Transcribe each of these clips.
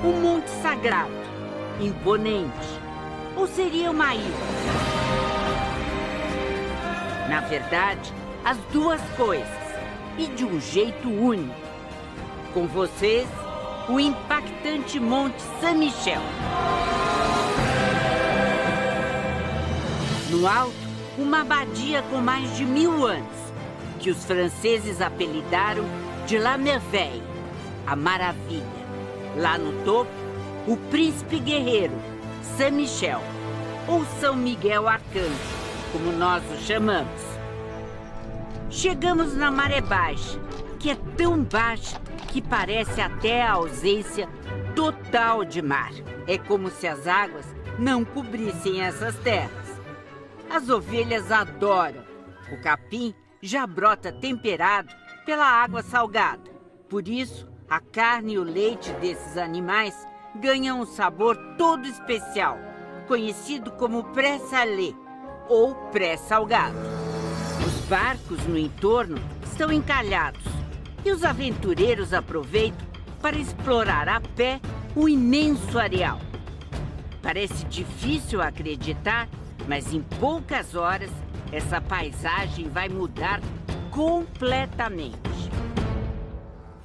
Um monte sagrado, imponente. Ou seria uma ilha? Na verdade, as duas coisas. E de um jeito único. Com vocês, o impactante Monte Saint-Michel. No alto, uma abadia com mais de 1000 anos, que os franceses apelidaram de La Merveille, a Maravilha. Lá no topo, o príncipe guerreiro, Saint-Michel, ou São Miguel Arcanjo, como nós o chamamos. Chegamos na maré baixa, que é tão baixa que parece até a ausência total de mar. É como se as águas não cobrissem essas terras. As ovelhas adoram. O capim já brota temperado pela água salgada. Por isso, a carne e o leite desses animais ganham um sabor todo especial, conhecido como pré-salé ou pré-salgado. Os barcos no entorno estão encalhados e os aventureiros aproveitam para explorar a pé o imenso areal. Parece difícil acreditar, mas em poucas horas essa paisagem vai mudar completamente.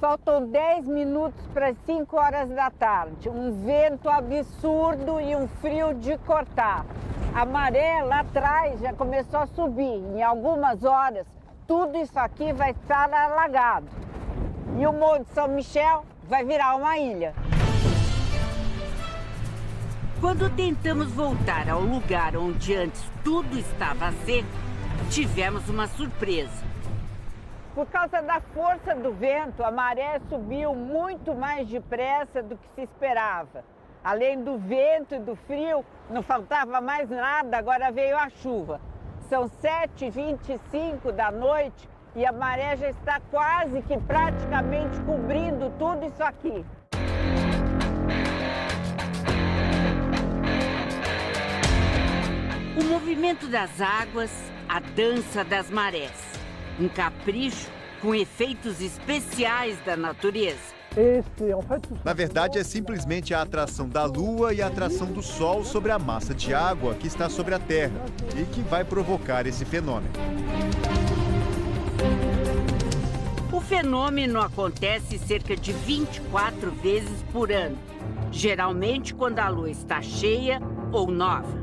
Faltam 10 minutos para as 5 horas da tarde. Um vento absurdo e um frio de cortar. A maré lá atrás já começou a subir. Em algumas horas, tudo isso aqui vai estar alagado. E o Monte Saint-Michel vai virar uma ilha. Quando tentamos voltar ao lugar onde antes tudo estava seco, tivemos uma surpresa. Por causa da força do vento, a maré subiu muito mais depressa do que se esperava. Além do vento e do frio, não faltava mais nada, agora veio a chuva. São 7h25 da noite e a maré já está quase que praticamente cobrindo tudo isso aqui. O movimento das águas, a dança das marés. Um capricho com efeitos especiais da natureza. Na verdade, é simplesmente a atração da Lua e a atração do Sol sobre a massa de água que está sobre a Terra e que vai provocar esse fenômeno. O fenômeno acontece cerca de 24 vezes por ano, geralmente quando a Lua está cheia ou nova.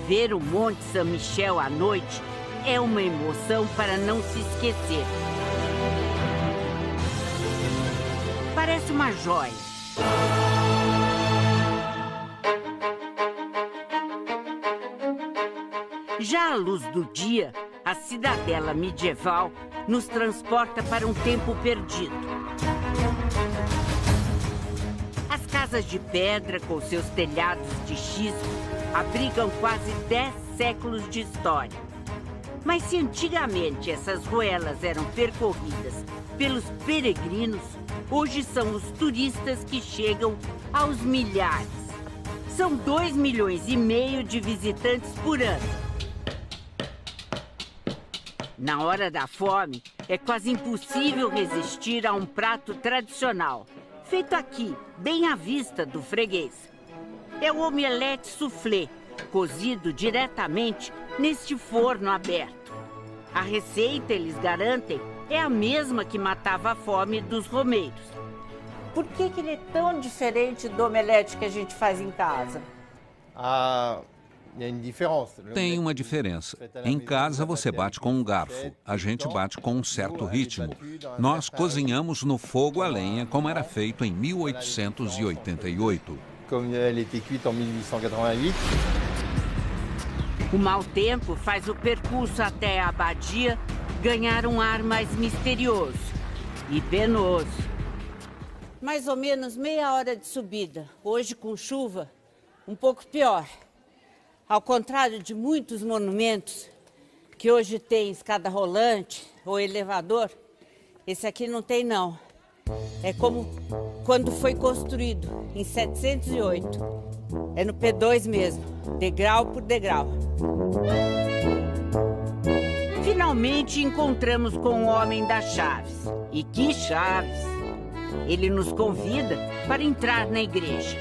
Ver o Monte Saint-Michel à noite é uma emoção para não se esquecer. Parece uma joia. Já à luz do dia, a cidadela medieval nos transporta para um tempo perdido. As casas de pedra com seus telhados de xisto abrigam quase 10 séculos de história. Mas se antigamente essas ruelas eram percorridas pelos peregrinos, hoje são os turistas que chegam aos milhares. São 2,5 milhões de visitantes por ano. Na hora da fome, é quase impossível resistir a um prato tradicional, feito aqui, bem à vista do freguês. É o omelete soufflé, cozido diretamente neste forno aberto. A receita, eles garantem, é a mesma que matava a fome dos romeiros. Por que ele é tão diferente do omelete que a gente faz em casa? Tem uma diferença. Em casa você bate com um garfo, a gente bate com um certo ritmo. Nós cozinhamos no fogo a lenha, como era feito em 1888. O mau tempo faz o percurso até a abadia ganhar um ar mais misterioso e penoso. Mais ou menos meia hora de subida. Hoje, com chuva, um pouco pior. Ao contrário de muitos monumentos que hoje tem escada rolante ou elevador, esse aqui não tem não. É como quando foi construído, em 708. É no P2 mesmo, degrau por degrau. Finalmente encontramos com o homem das chaves. E que chaves! Ele nos convida para entrar na igreja.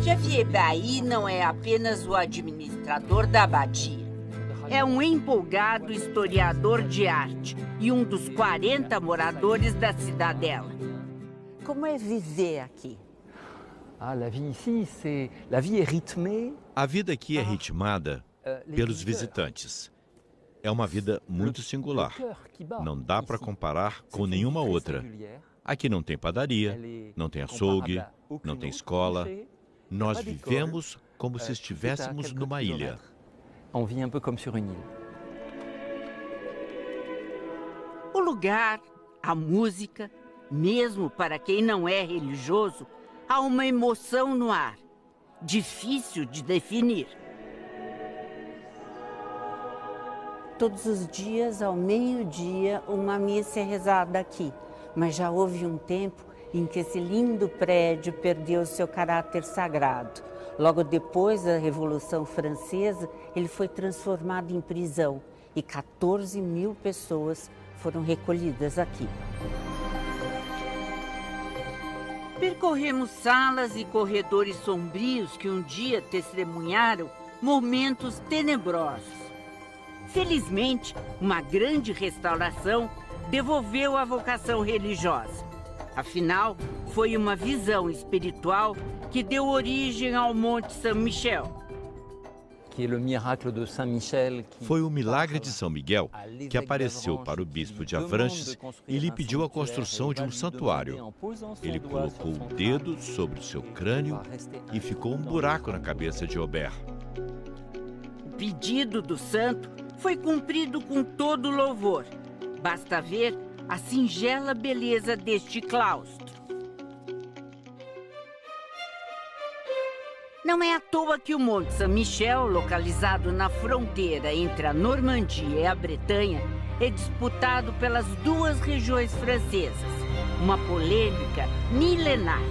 Xavier Bailly não é apenas o administrador da abadia. É um empolgado historiador de arte e um dos 40 moradores da cidadela. Como é viver aqui? A vida aqui é ritmada pelos visitantes. É uma vida muito singular. Não dá para comparar com nenhuma outra. Aqui não tem padaria, não tem açougue, não tem escola. Nós vivemos como se estivéssemos numa ilha. O lugar, a música, mesmo para quem não é religioso, há uma emoção no ar, difícil de definir. Todos os dias, ao meio-dia, uma missa é rezada aqui. Mas já houve um tempo em que esse lindo prédio perdeu seu caráter sagrado. Logo depois da Revolução Francesa, ele foi transformado em prisão e 14 mil pessoas foram recolhidas aqui. Percorremos salas e corredores sombrios que um dia testemunharam momentos tenebrosos. Felizmente, uma grande restauração devolveu a vocação religiosa. Afinal, foi uma visão espiritual que deu origem ao Monte Saint-Michel. Foi o milagre de São Miguel que apareceu para o bispo de Avranches e lhe pediu a construção de um santuário. Ele colocou o dedo sobre o seu crânio e ficou um buraco na cabeça de Aubert. O pedido do santo foi cumprido com todo louvor. Basta ver a singela beleza deste claustro. Não é à toa que o Monte Saint-Michel, localizado na fronteira entre a Normandia e a Bretanha, é disputado pelas duas regiões francesas, uma polêmica milenar.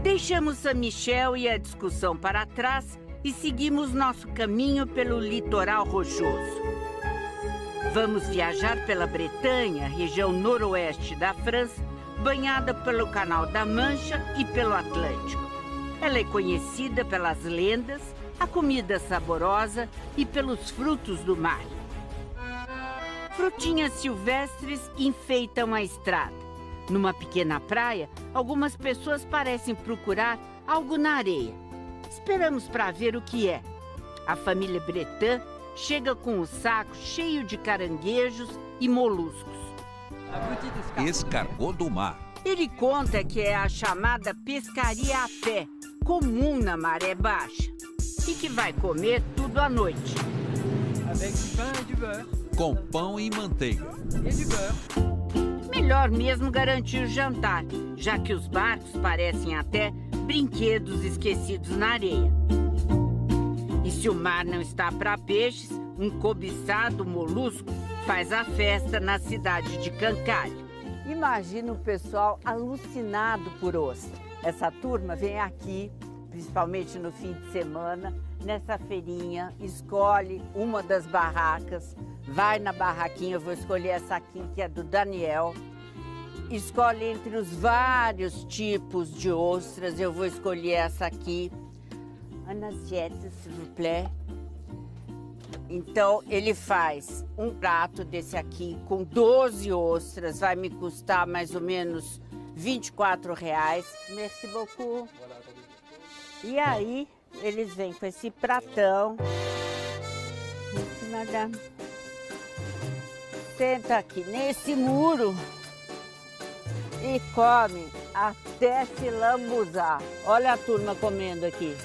Deixamos Saint-Michel e a discussão para trás e seguimos nosso caminho pelo litoral rochoso. Vamos viajar pela Bretanha, região noroeste da França, banhada pelo Canal da Mancha e pelo Atlântico. Ela é conhecida pelas lendas, a comida saborosa e pelos frutos do mar. Frutinhas silvestres enfeitam a estrada. Numa pequena praia, algumas pessoas parecem procurar algo na areia. Esperamos para ver o que é. A família Bretin chega com o saco cheio de caranguejos e moluscos. Escargot do mar. Ele conta que é a chamada pescaria a pé, comum na maré baixa, e que vai comer tudo à noite. Com pão e manteiga. Melhor mesmo garantir o jantar, já que os barcos parecem até brinquedos esquecidos na areia. E se o mar não está para peixes, um cobiçado molusco faz a festa na cidade de Cancale. Imagina o pessoal alucinado por ostra. Essa turma vem aqui, principalmente no fim de semana, nessa feirinha, escolhe uma das barracas, vai na barraquinha, eu vou escolher essa aqui, que é do Daniel. Escolhe entre os vários tipos de ostras, eu vou escolher essa aqui. Un assiette, s'il vous plaît. Então, ele faz um prato desse aqui com 12 ostras, vai me custar mais ou menos R$24. Merci beaucoup. E aí, eles vêm com esse pratão. Merci, madame. Senta aqui nesse muro e come até se lambuzar. Olha a turma comendo aqui.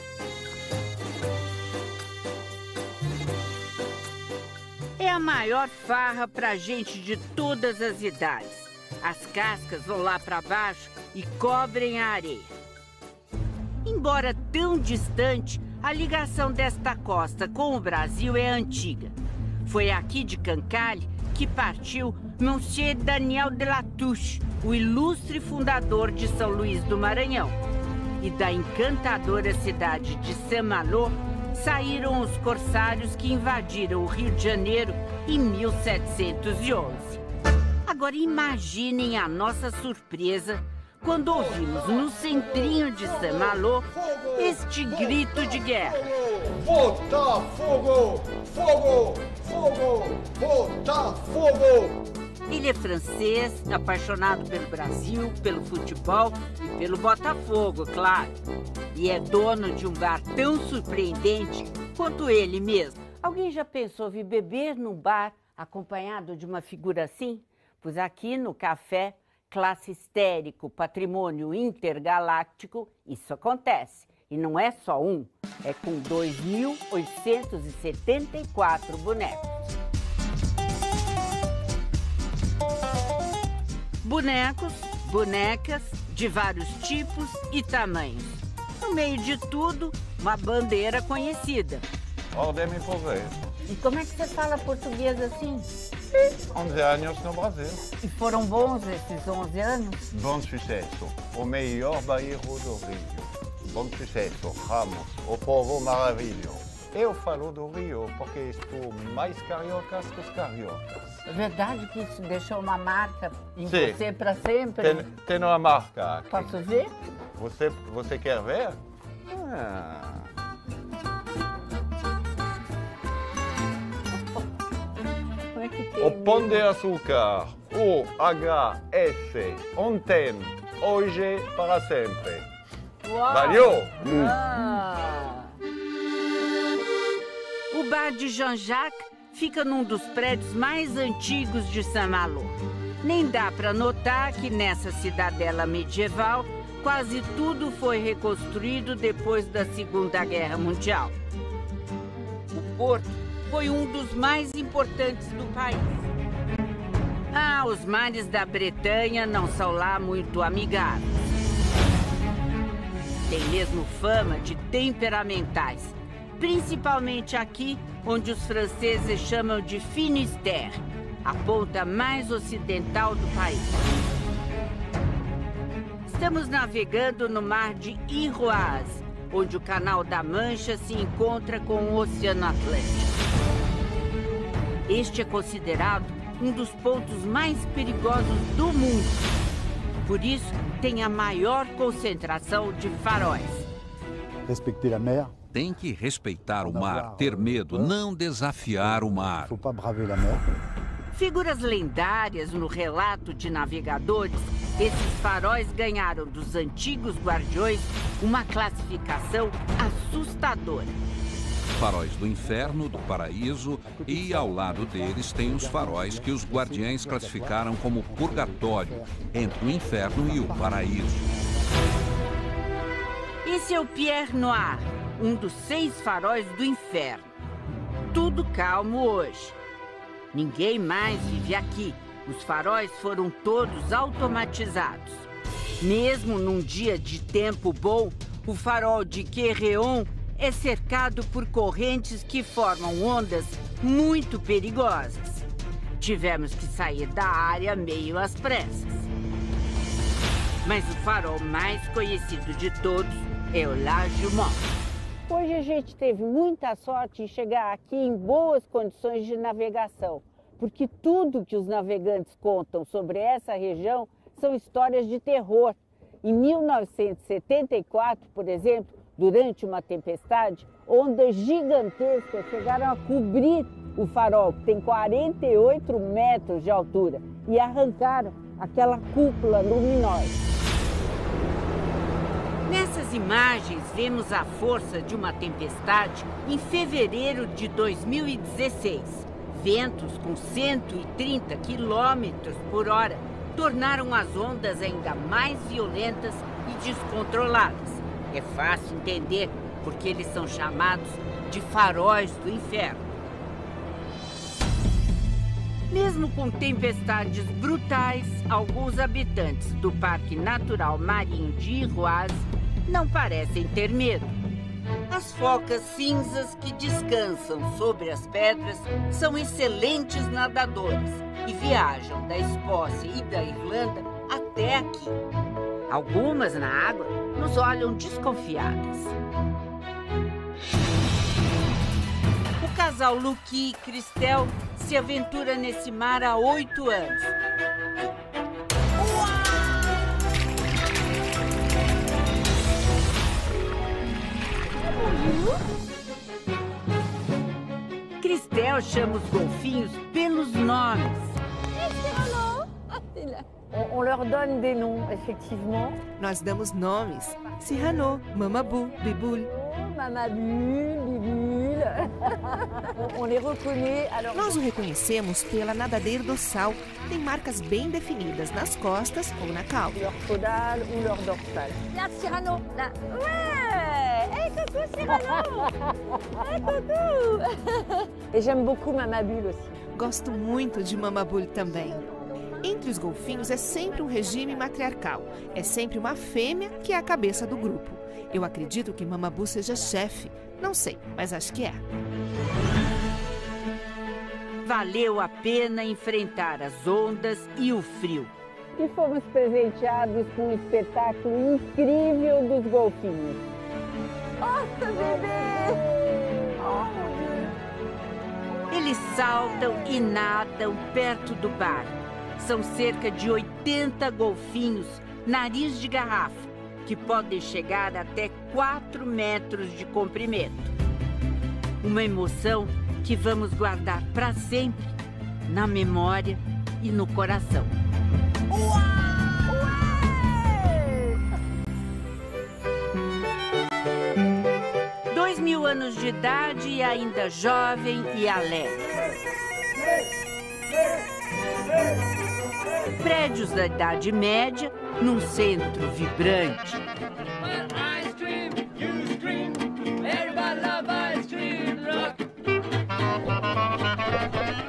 É a maior farra para gente de todas as idades. As cascas vão lá para baixo e cobrem a areia. Embora tão distante, a ligação desta costa com o Brasil é antiga. Foi aqui de Cancale que partiu Monsieur Daniel de Latouche, o ilustre fundador de São Luís do Maranhão. E da encantadora cidade de Saint-Malo saíram os corsários que invadiram o Rio de Janeiro em 1711. Agora imaginem a nossa surpresa quando ouvimos no centrinho de Saint-Malo este grito de guerra. Botafogo! Fogo! Fogo! Botafogo! Ele é francês, apaixonado pelo Brasil, pelo futebol e pelo Botafogo, claro. E é dono de um bar tão surpreendente quanto ele mesmo. Alguém já pensou em beber num bar acompanhado de uma figura assim? Pois aqui no Café Classe Histérico Patrimônio Intergaláctico, isso acontece. E não é só um, é com 2.874 bonecos. Bonecos, bonecas de vários tipos e tamanhos. No meio de tudo, uma bandeira conhecida. Ordem e poder. E como é que você fala português assim? 11 anos no Brasil. E foram bons esses 11 anos? Bom sucesso. O melhor bairro do Rio. Bom sucesso. Ramos. O povo maravilhoso. Eu falo do Rio porque estou mais carioca que os cariocas. É verdade que isso deixou uma marca em você para sempre? Tem uma marca aqui. Posso ver? Você quer ver? Como é que tem O Pão de Açúcar. UHS. Ontem, hoje, para sempre. Uau! Valeu! O bar de Jean-Jacques fica num dos prédios mais antigos de Saint-Malo. Nem dá para notar que nessa cidadela medieval quase tudo foi reconstruído depois da Segunda Guerra Mundial. O porto foi um dos mais importantes do país. Os mares da Bretanha não são lá muito amigáveis. Tem mesmo fama de temperamentais, principalmente aqui, onde os franceses chamam de Finistère, a ponta mais ocidental do país. Estamos navegando no mar de Iroise, onde o Canal da Mancha se encontra com o Oceano Atlântico. Este é considerado um dos pontos mais perigosos do mundo. Por isso, tem a maior concentração de faróis. Respecter a mer. Tem que respeitar o mar, ter medo, não desafiar o mar. Faut pas braver la mer. Figuras lendárias no relato de navegadores, esses faróis ganharam dos antigos guardiões uma classificação assustadora. Faróis do inferno, do paraíso, e ao lado deles tem os faróis que os guardiães classificaram como purgatório, entre o inferno e o paraíso. Esse é o Pierre Noir, um dos 6 faróis do inferno. Tudo calmo hoje. Ninguém mais vive aqui. Os faróis foram todos automatizados. Mesmo num dia de tempo bom, o farol de Querreon é cercado por correntes que formam ondas muito perigosas. Tivemos que sair da área meio às pressas. Mas o farol mais conhecido de todos é o La Jument. Hoje a gente teve muita sorte em chegar aqui em boas condições de navegação, porque tudo que os navegantes contam sobre essa região são histórias de terror. Em 1974, por exemplo, durante uma tempestade, ondas gigantescas chegaram a cobrir o farol, que tem 48 metros de altura, e arrancaram aquela cúpula luminosa. Nessas imagens, vemos a força de uma tempestade em fevereiro de 2016. Ventos com 130 quilômetros por hora tornaram as ondas ainda mais violentas e descontroladas. É fácil entender porque eles são chamados de faróis do inferno. Mesmo com tempestades brutais, alguns habitantes do Parque Natural Marinho de Iroise não parecem ter medo. As focas cinzas que descansam sobre as pedras são excelentes nadadoras e viajam da Escócia e da Irlanda até aqui. Algumas na água nos olham desconfiadas. casal Luqui e Cristel se aventura nesse mar há 8 anos. Cristel chama os golfinhos pelos nomes. On leur donne des noms, effectivement. Nós damos nomes. Cyrano, Mamabu, Bibul. Mamabu, Bibul. On les reconnaît. Alors... Nós o reconhecemos pela nadadeira do sal. Tem marcas bem definidas nas costas ou na cauda. Leur caudale ou leur dorsale. Là, Cyrano, là. Ouais! Hey, coucou, Cyrano! Hey, coucou! Et j'aime beaucoup Mamabule aussi. Gosto muito de Mamabule também. Entre os golfinhos é sempre um regime matriarcal. É sempre uma fêmea que é a cabeça do grupo. Eu acredito que Mamabu seja chefe. Não sei, mas acho que é. Valeu a pena enfrentar as ondas e o frio. E fomos presenteados com um espetáculo incrível dos golfinhos. Nossa, bebê! Oh, meu Deus! Eles saltam e nadam perto do bar. São cerca de 80 golfinhos, nariz de garrafa, que podem chegar até 4 metros de comprimento. Uma emoção que vamos guardar para sempre, na memória e no coração. Uau! 2000 anos de idade e ainda jovem e alegre. Prédios da Idade Média, num centro vibrante.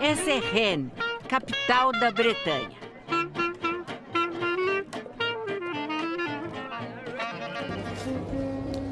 Essa é Rennes, capital da Bretanha.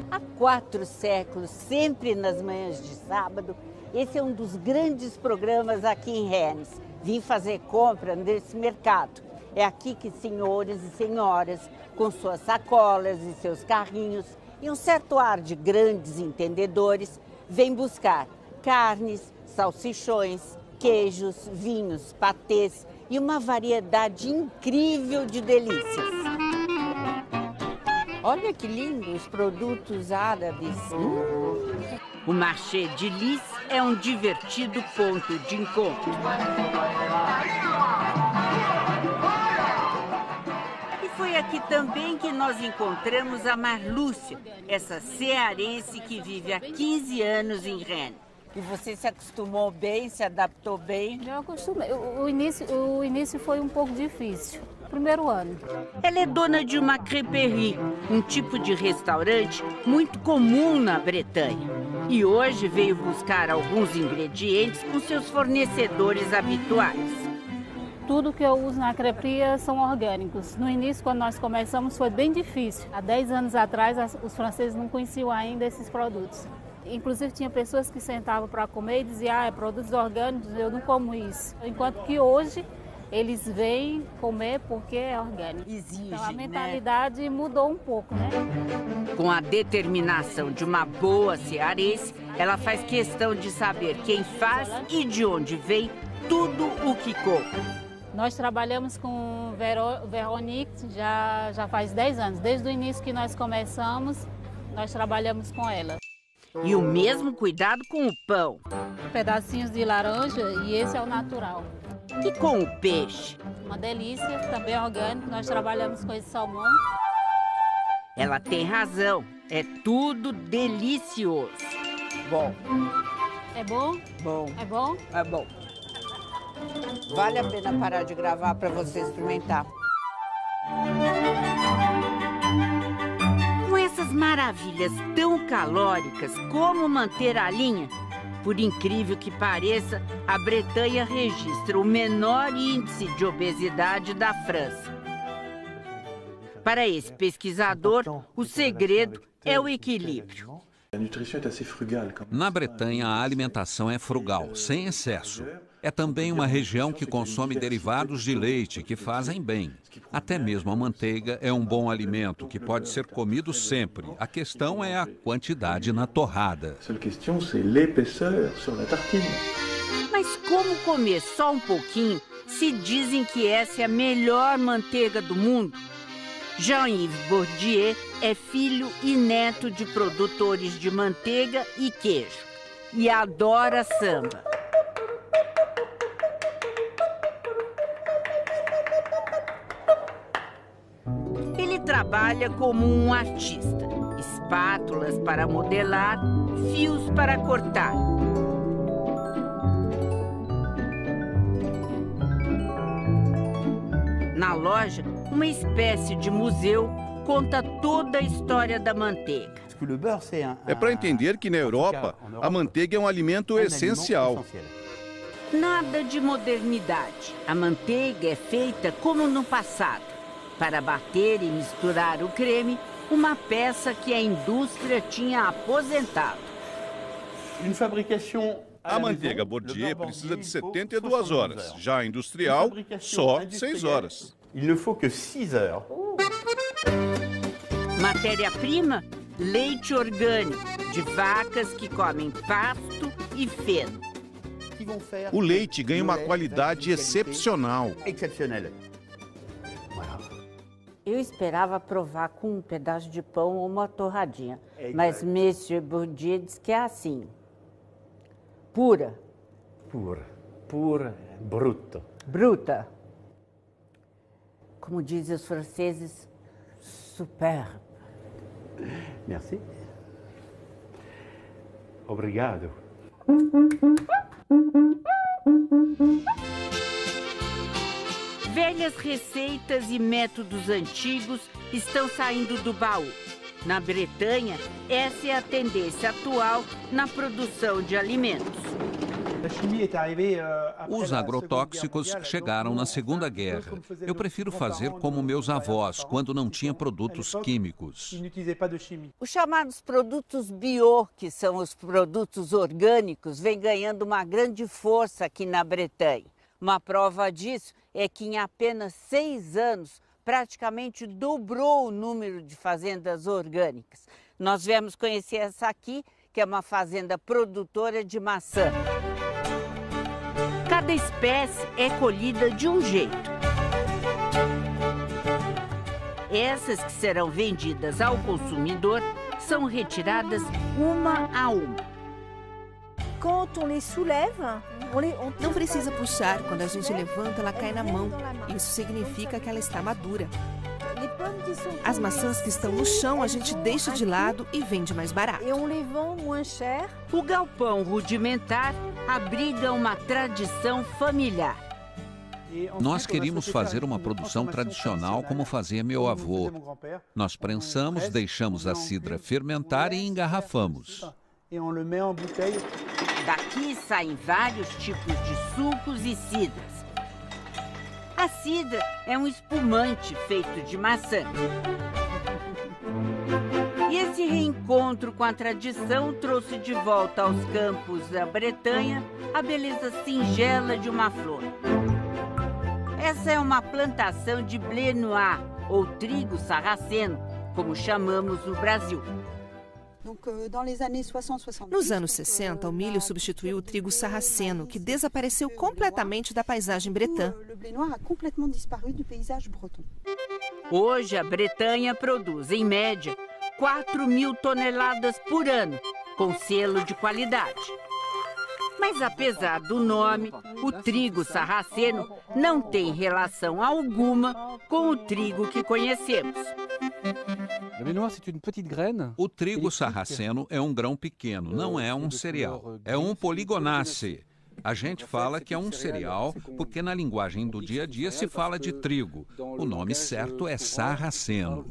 Há 4 séculos, sempre nas manhãs de sábado, esse é um dos grandes programas aqui em Rennes. Vim fazer compra nesse mercado. É aqui que senhores e senhoras, com suas sacolas e seus carrinhos, e um certo ar de grandes entendedores, vêm buscar carnes, salsichões, queijos, vinhos, patês e uma variedade incrível de delícias. Olha que lindo os produtos árabes. O Marché de Lis é um divertido ponto de encontro. E foi aqui também que nós encontramos a Marlúcia, essa cearense que vive há 15 anos em Rennes. E você se acostumou bem, se adaptou bem? Eu acostumei. O início foi um pouco difícil. Primeiro ano. Ela é dona de uma crêperie, um tipo de restaurante muito comum na Bretanha. E hoje veio buscar alguns ingredientes com seus fornecedores habituais. Tudo que eu uso na crêperie são orgânicos. No início, quando nós começamos, foi bem difícil. Há 10 anos atrás, os franceses não conheciam ainda esses produtos. Inclusive, tinha pessoas que sentavam para comer e diziam, é produtos orgânicos, eu não como isso. Enquanto que hoje, eles vêm comer porque é orgânico. Exige, então a mentalidade mudou um pouco, né? Com a determinação de uma boa cearense, ela faz questão de saber quem faz e de onde vem tudo o que compra. Nós trabalhamos com Veronique já faz 10 anos. Desde o início que nós começamos, nós trabalhamos com ela. E o mesmo cuidado com o pão. Pedacinhos de laranja e esse é o natural. E com o peixe? Uma delícia, também orgânico. Nós trabalhamos com esse salmão. Ela tem razão. É tudo delicioso. Bom. É bom? Bom. É bom? É bom. Vale a pena parar de gravar para você experimentar. Com essas maravilhas tão calóricas, como manter a linha? Por incrível que pareça, a Bretanha registra o menor índice de obesidade da França. Para esse pesquisador, o segredo é o equilíbrio. Na Bretanha, a alimentação é frugal, sem excesso. É também uma região que consome derivados de leite, que fazem bem. Até mesmo a manteiga é um bom alimento, que pode ser comido sempre. A questão é a quantidade na torrada. Mas como comer só um pouquinho se dizem que essa é a melhor manteiga do mundo? Jean-Yves Bourdieu é filho e neto de produtores de manteiga e queijo e adora samba. Ele trabalha como um artista. Espátulas para modelar, fios para cortar. Na loja, uma espécie de museu conta toda a história da manteiga. É para entender que na Europa, a manteiga é um alimento essencial. Nada de modernidade. A manteiga é feita como no passado. Para bater e misturar o creme, uma peça que a indústria tinha aposentado. A manteiga Bourdieu precisa de 72 horas. Já a industrial, só 6 horas. Matéria-prima? Leite orgânico, de vacas que comem pasto e feno. O leite ganha uma qualidade excepcional. Eu esperava provar com um pedaço de pão ou uma torradinha, mas Monsieur Bourdieu diz que é assim. Pura. Pura, bruta. Bruta. Como dizem os franceses, superbe. Merci. Obrigado. Velhas receitas e métodos antigos estão saindo do baú. Na Bretanha, essa é a tendência atual na produção de alimentos. Os agrotóxicos chegaram na Segunda Guerra. Eu prefiro fazer como meus avós, quando não tinha produtos químicos. Os chamados produtos bio, que são os produtos orgânicos, vêm ganhando uma grande força aqui na Bretanha. Uma prova disso é que em apenas 6 anos, praticamente dobrou o número de fazendas orgânicas. Nós viemos conhecer essa aqui, que é uma fazenda produtora de maçã. Cada espécie é colhida de um jeito. Essas que serão vendidas ao consumidor são retiradas uma a uma. Não precisa puxar, quando a gente levanta, ela cai na mão. Isso significa que ela está madura. As maçãs que estão no chão a gente deixa de lado e vende mais barato. O galpão rudimentar abriga uma tradição familiar. Nós queríamos fazer uma produção tradicional como fazia meu avô. Nós prensamos, deixamos a cidra fermentar e engarrafamos. Daqui saem vários tipos de sucos e cidras. A cidra é um espumante feito de maçã. E esse reencontro com a tradição trouxe de volta aos campos da Bretanha a beleza singela de uma flor. Essa é uma plantação de blé noir, ou trigo sarraceno, como chamamos no Brasil. Nos anos 60, o milho substituiu o trigo sarraceno, que desapareceu completamente da paisagem bretã. Hoje, a Bretanha produz, em média, 4.000 toneladas por ano, com selo de qualidade. Mas, apesar do nome, o trigo sarraceno não tem relação alguma com o trigo que conhecemos. O trigo sarraceno é um grão pequeno, não é um cereal. É um poligonácee. A gente fala que é um cereal porque na linguagem do dia a dia se fala de trigo. O nome certo é sarraceno.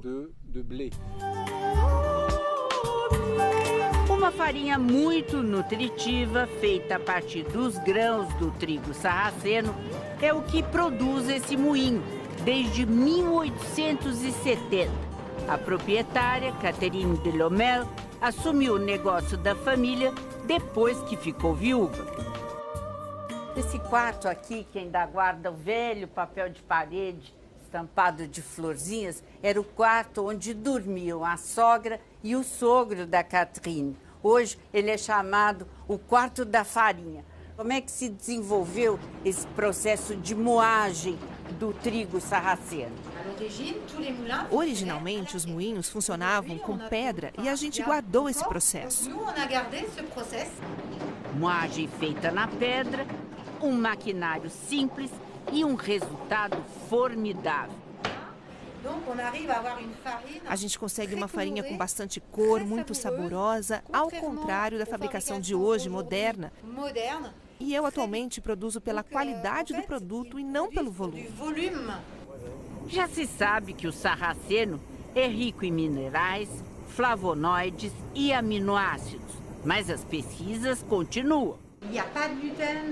Uma farinha muito nutritiva, feita a partir dos grãos do trigo sarraceno, é o que produz esse moinho desde 1870. A proprietária, Catherine Delomel, assumiu o negócio da família depois que ficou viúva. Esse quarto aqui, que ainda guarda o velho papel de parede estampado de florzinhas, era o quarto onde dormiam a sogra e o sogro da Catherine. Hoje ele é chamado o quarto da farinha. Como é que se desenvolveu esse processo de moagem do trigo sarraceno? Originalmente, os moinhos funcionavam com pedra e a gente guardou esse processo. Moagem feita na pedra, um maquinário simples e um resultado formidável. A gente consegue uma farinha com bastante cor, muito saborosa, ao contrário da fabricação de hoje, moderna. E eu atualmente produzo pela qualidade do produto e não pelo volume. Já se sabe que o sarraceno é rico em minerais, flavonoides e aminoácidos, mas as pesquisas continuam.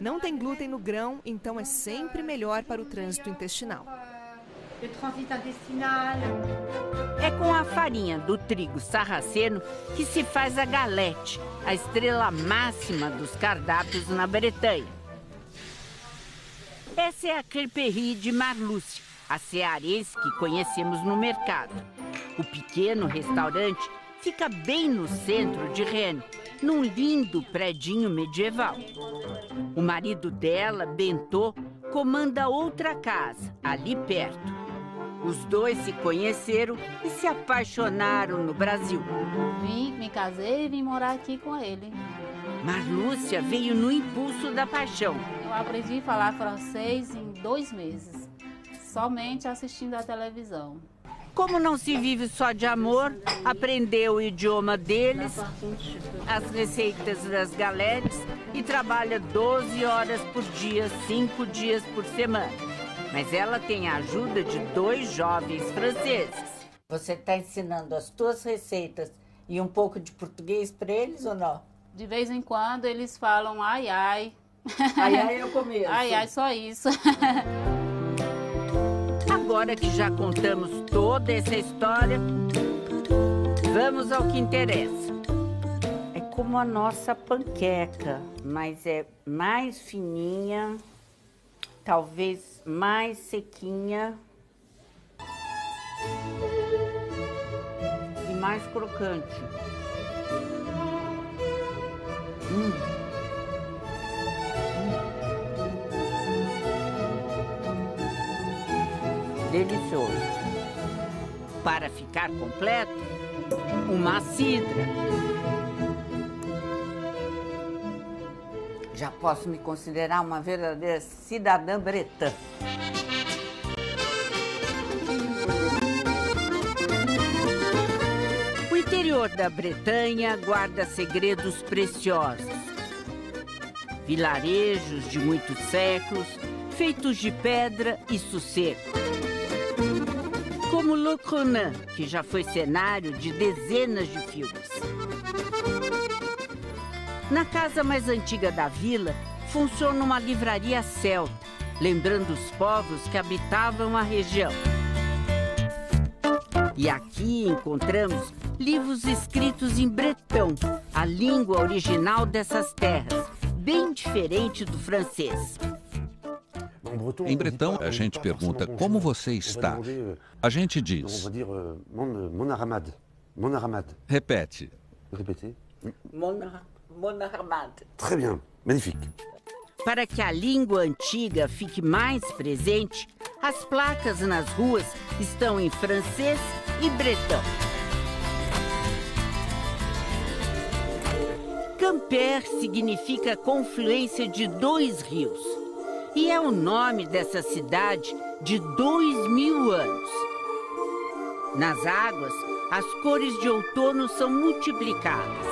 Não tem glúten no grão, então é sempre melhor para o trânsito intestinal. É com a farinha do trigo sarraceno que se faz a galete, a estrela máxima dos cardápios na Bretanha. Essa é a crêperie de Marluce, a cearense que conhecemos no mercado. O pequeno restaurante fica bem no centro de Rennes, num lindo predinho medieval. O marido dela, Bento, comanda outra casa, ali perto. Os dois se conheceram e se apaixonaram no Brasil. Me casei e vim morar aqui com ele. Marlúcia veio no impulso da paixão. Eu aprendi a falar francês em 2 meses, somente assistindo à televisão. Como não se vive só de amor, aprendeu o idioma deles, as receitas das galetes e trabalha 12 horas por dia, 5 dias por semana. Mas ela tem a ajuda de 2 jovens franceses. Você está ensinando as tuas receitas e um pouco de português para eles ou não? De vez em quando eles falam ai, ai. Ai, ai é o começo. Ai, ai, só isso. Agora que já contamos toda essa história, vamos ao que interessa. É como a nossa panqueca, mas é mais fininha, talvez mais sequinha e mais crocante. Delicioso. Para ficar completo, uma cidra. Já posso me considerar uma verdadeira cidadã bretã. O interior da Bretanha guarda segredos preciosos. Vilarejos de muitos séculos, feitos de pedra e sossego. Como Le Cronan, que já foi cenário de dezenas de filmes. Na casa mais antiga da vila, funciona uma livraria celta, lembrando os povos que habitavam a região. E aqui encontramos livros escritos em bretão, a língua original dessas terras, bem diferente do francês. Em bretão, a gente pergunta como você está. A gente diz. Repete. Mon armad. Très bien, magnifique. Para que a língua antiga fique mais presente, as placas nas ruas estão em francês e bretão. Quimper significa confluência de 2 rios. E é o nome dessa cidade de 2000 anos. Nas águas, as cores de outono são multiplicadas.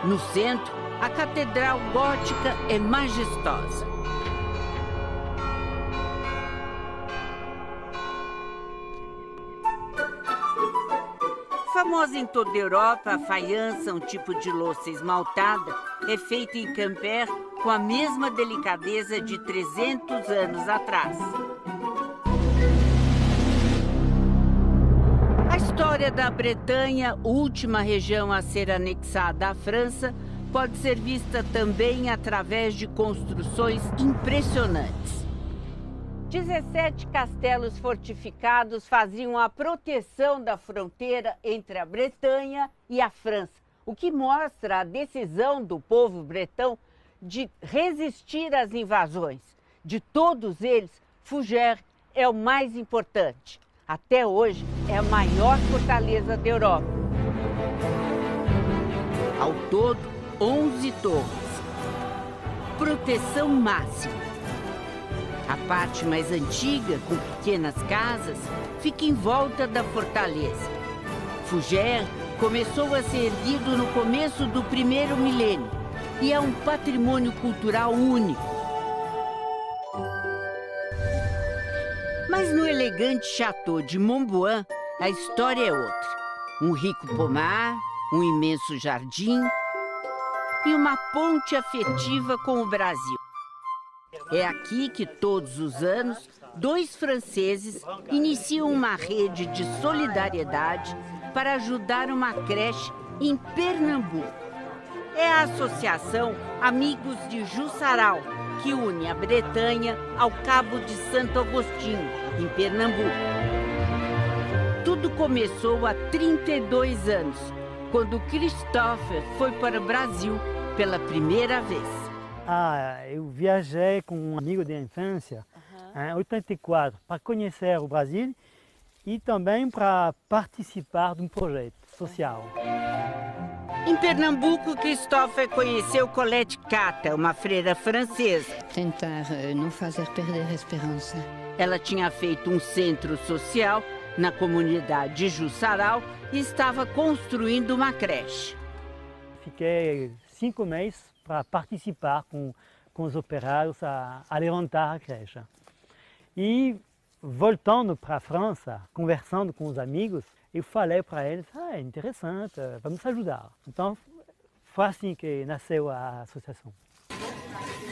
No centro, a catedral gótica é majestosa. Famosa em toda a Europa, a faiança, um tipo de louça esmaltada, é feita em Quimper com a mesma delicadeza de 300 anos atrás. A história da Bretanha, última região a ser anexada à França, pode ser vista também através de construções impressionantes. 17 castelos fortificados faziam a proteção da fronteira entre a Bretanha e a França, o que mostra a decisão do povo bretão de resistir às invasões. De todos eles, Fougères é o mais importante. Até hoje, é a maior fortaleza da Europa. Ao todo, 11 torres. Proteção máxima. A parte mais antiga, com pequenas casas, fica em volta da fortaleza. Fougères começou a ser erguido no começo do primeiro milênio e é um patrimônio cultural único. Mas no elegante château de Montbouin, a história é outra. Um rico pomar, um imenso jardim e uma ponte afetiva com o Brasil. É aqui que, todos os anos, 2 franceses iniciam uma rede de solidariedade para ajudar uma creche em Pernambuco. É a Associação Amigos de Jussaral, que une a Bretanha ao Cabo de Santo Agostinho, em Pernambuco. Tudo começou há 32 anos, quando Christopher foi para o Brasil pela primeira vez. Eu viajei com um amigo de infância, em 84, para conhecer o Brasil e também para participar de um projeto social. Em Pernambuco, Christopher conheceu Colette Cata, uma freira francesa. Tentar não fazer perder a esperança. Ela tinha feito um centro social na comunidade de Jussaral e estava construindo uma creche. Fiquei 5 meses para participar com os operários a levantar a creche. E voltando para a França, conversando com os amigos, eu falei para eles, é interessante, vamos ajudar. Então, foi assim que nasceu a associação.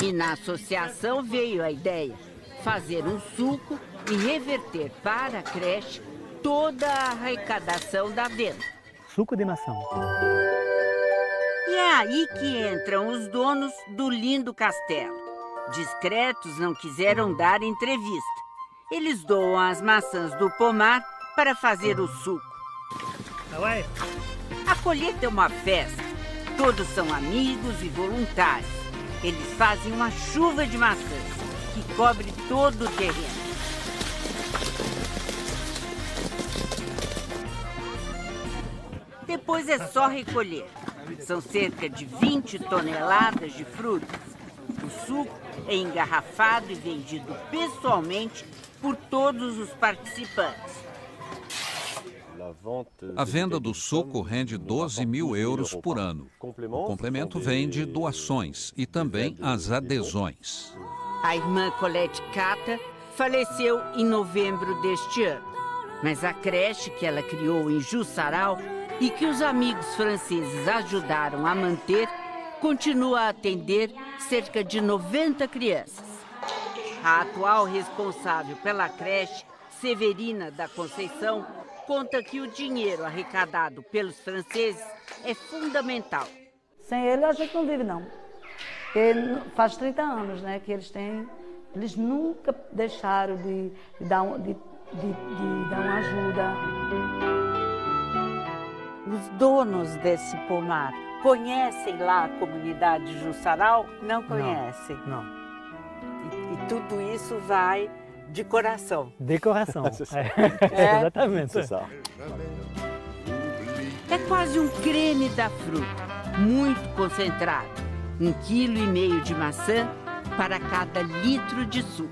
E na associação veio a ideia, fazer um suco e reverter para a creche toda a arrecadação da venda. Suco de maçã. E é aí que entram os donos do lindo castelo. Discretos, não quiseram dar entrevista. Eles doam as maçãs do pomar para fazer o suco. A colheita é uma festa. Todos são amigos e voluntários. Eles fazem uma chuva de maçãs que cobre todo o terreno. Depois é só recolher. São cerca de 20 toneladas de frutas. O suco é engarrafado e vendido pessoalmente por todos os participantes. A venda do suco rende 12 mil euros por ano. O complemento vem de doações e também as adesões. A irmã Colette Cata faleceu em novembro deste ano. Mas a creche que ela criou em Jussaral e que os amigos franceses ajudaram a manter, continua a atender cerca de 90 crianças. A atual responsável pela creche, Severina da Conceição, conta que o dinheiro arrecadado pelos franceses é fundamental. Sem ele a gente não vive, não. Porque faz 30 anos, né, que eles nunca deixaram de dar uma ajuda. Os donos desse pomar conhecem lá a comunidade de Jussaral? Não conhecem? Não. E tudo isso vai de coração? De coração, exatamente. É quase um creme da fruta, muito concentrado. 1,5 kg de maçã para cada litro de suco.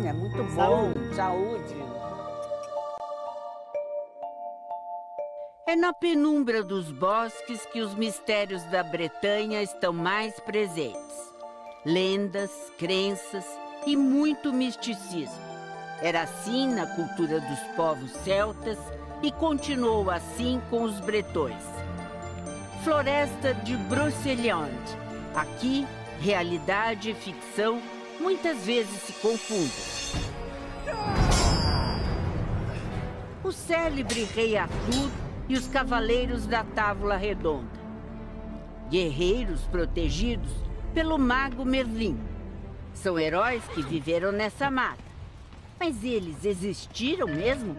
É muito bom. Saúde. É na penumbra dos bosques que os mistérios da Bretanha estão mais presentes. Lendas, crenças e muito misticismo. Era assim na cultura dos povos celtas e continuou assim com os bretões. Floresta de Brocéliande. Aqui, realidade e ficção muitas vezes se confundem. o célebre rei Arthur e os cavaleiros da Távola Redonda. Guerreiros protegidos pelo mago Merlin. São heróis que viveram nessa mata. Mas eles existiram mesmo?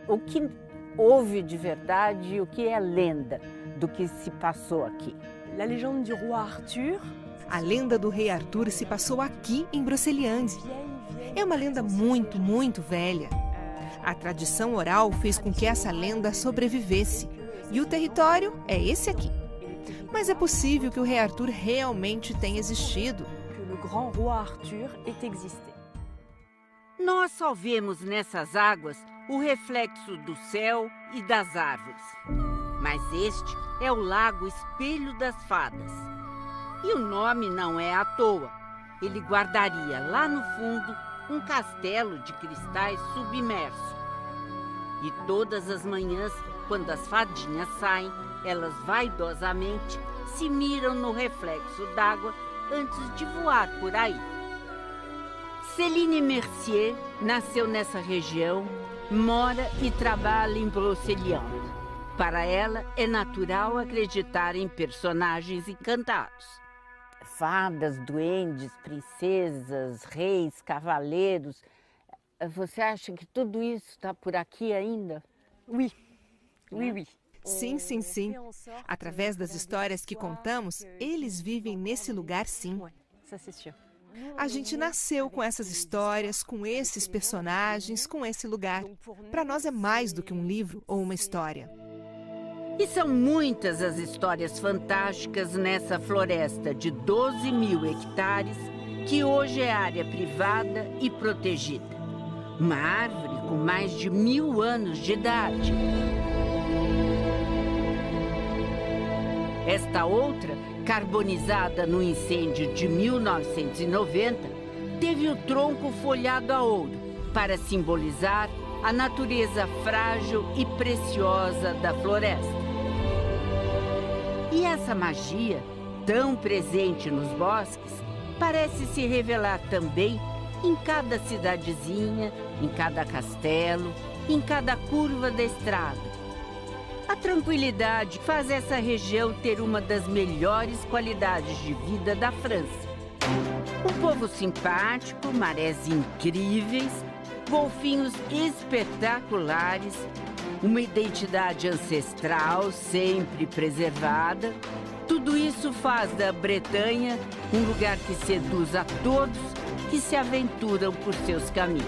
O que houve de verdade e o que é lenda do que se passou aqui? La légende du roi Arthur. A lenda do rei Arthur se passou aqui em Broceliande. É uma lenda muito, muito velha. A tradição oral fez com que essa lenda sobrevivesse. E o território é esse aqui. Mas é possível que o rei Arthur realmente tenha existido. Que o grand roi Arthur ait existé. Nós só vemos nessas águas o reflexo do céu e das árvores. Mas este é o Lago Espelho das Fadas. E o nome não é à toa. Ele guardaria lá no fundo um castelo de cristais submerso. E todas as manhãs, quando as fadinhas saem, elas vaidosamente se miram no reflexo d'água antes de voar por aí. Céline Mercier nasceu nessa região, mora e trabalha em Broceliande. Para ela, é natural acreditar em personagens encantados. Fadas, duendes, princesas, reis, cavaleiros. Você acha que tudo isso está por aqui ainda? Oui, oui, oui. Sim, sim, sim. Através das histórias que contamos, eles vivem nesse lugar, sim. A gente nasceu com essas histórias, com esses personagens, com esse lugar. Para nós é mais do que um livro ou uma história. E são muitas as histórias fantásticas nessa floresta de 12.000 hectares, que hoje é área privada e protegida. Uma árvore com mais de 1000 anos de idade. Esta outra, carbonizada no incêndio de 1990, teve o tronco folhado a ouro para simbolizar a natureza frágil e preciosa da floresta. E essa magia, tão presente nos bosques, parece se revelar também em cada cidadezinha, em cada castelo, em cada curva da estrada. A tranquilidade faz essa região ter uma das melhores qualidades de vida da França. Um povo simpático, marés incríveis, golfinhos espetaculares, uma identidade ancestral sempre preservada. Tudo isso faz da Bretanha um lugar que seduz a todos que se aventuram por seus caminhos.